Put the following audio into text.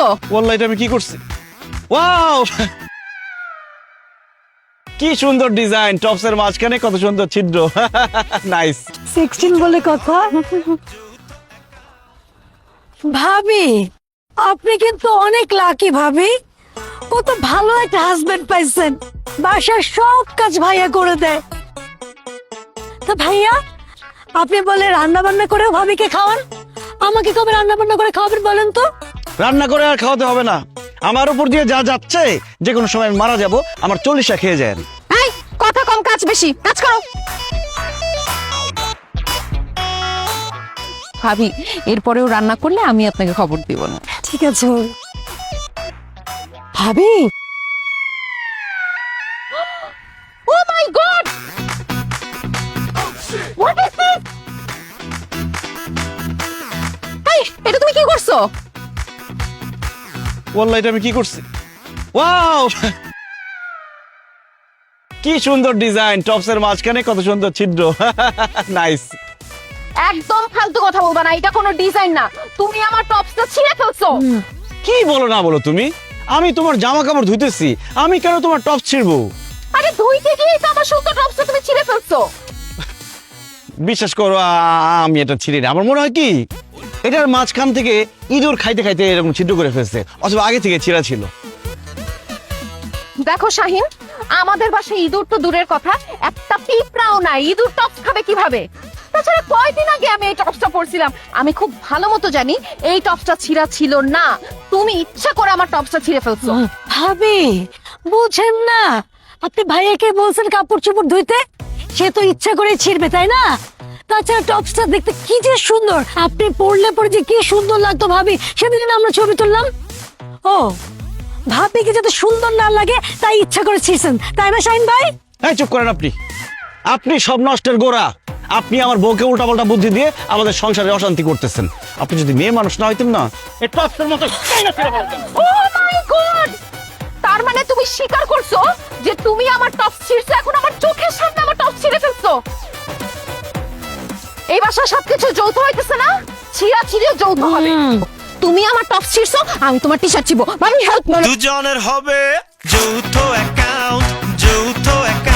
করছো? ওয়াল্লাহ এটা আমি কি করছি? ওয়াও, কি সুন্দর ডিজাইন, টপসের মাঝখানে কত সুন্দর ছিদ্র। নাইস। 16 বলে কথা। ভাবি, আপনি কিন্তু অনেক লাকি ভাবি। কত ভালো একটা হাজবেন্ড পাইছেন, বাসার সব কাজ ভাইয়া করে দেয়। তো ভাইয়া, আপনি বলে রান্না বান্না করেও ভাবিকে খাওয়ান, আমাকে কবে রান্না বান্না করে খাওয়াবেন বলেন তো? রান্না করে আর খাওয়াতে হবে না, আমার উপর দিয়ে যা যাচ্ছে যে কোনো সময় আমি মারা যাব, আমার 40টা খেয়ে যায়। এই কথা কম কাজ বেশি, কাজ করো। ভাবি, এরপরেও রান্না করলে আমি আপনাকে খবর দিব না। ঠিক আছে ভাবি। ও মাই গড, হোয়াট ইজ দিস? এই, এটা তুমি কি করছো? ওয়াল্লাহ এটা আমি কি করছি? ওয়াও, কি সুন্দর ডিজাইন, টপসের মাঝখানে কত সুন্দর ছিদ্র। নাইস। একদম ফালতু কথা বলবা না, এটা কোনো ডিজাইন না। তুমি আমার টপসটা ছিঁড়ে ফেলছো। কি বলো না বলো তুমি? আমি তোমার জামা কাপড় ধুইতেছি, আমি কেন তোমার টপ ছিড়বো? আরে ধুইতে গিয়েই তো আমার সুন্দর টপসটা তুমি ছিঁড়ে ফেলছো। বিশ্বাস করো, আমি এটা ছিঁড়ি না। আমার মনে হয় কি এটার মাঝখান থেকে ইঁদুর খাইতে খাইতে এরকম ছিদ্র করে ফেলছে, অথবা আগে থেকে ছিঁড়া ছিল। দেখো শাহিন, আমাদের বাসায় ইঁদুর তো দূরের কথা, একটা পিঁপড়াও নাই। ইঁদুর টপস খাবে কিভাবে? তাছাড়া কয়দিন আগে আমি এই টপসটা পরছিলাম, আমি খুব ভালো মতো জানি এই টপসটা ছিঁড়া ছিল না। তুমি ইচ্ছা করে আমার টপসটা ছিঁড়ে ফেলছো। ভাবি, বুঝেন না, আপনি ভাইয়াকে বলছেন কাপড় চোপড় ধুইতে, সে তো ইচ্ছা করে ছিড়বে তাই না? তাছাড়া টপসটা দেখতে কি যে সুন্দর, আপনি পরলে পরে যে কি সুন্দর লাগতো ভাবি, সেদিন আমরা ছবি তুললাম। ও, ভাবিকে যাতে সুন্দর না লাগে তাই ইচ্ছা করে ছিড়ছেন তাই না শাহিন ভাই? হ্যাঁ, চুপ করেন আপনি। আপনি সব নষ্টের গোড়া। আপনি আমার বউকে উল্টাপাল্টা বুদ্ধি দিয়ে আমাদের সংসারে অশান্তি করতেছেন। আপনি যদি মেয়ে মানুষ না হইতেন না, এই টপসের মতো ও মাই গড, তার মানে তুমি স্বীকার করছো যে তুমি আমার টপস ছিঁড়ছো, এখন আমার চোখের সামনে আমার টপস ছিঁড়ে ফেলছো। এই বাসা সবকিছু যৌথ হইতেছে না, ছিঁড়া ছিঁড়েও যৌথ হবে। তুমি আমার টপস ছিঁড়ছো, আমি তোমার টি শার্ট ছিঁড়বো। ভাবি হেল্প। দুজনের হবে যৌথ অ্যাকাউন্ট, যৌথ অ্যাকাউন্ট।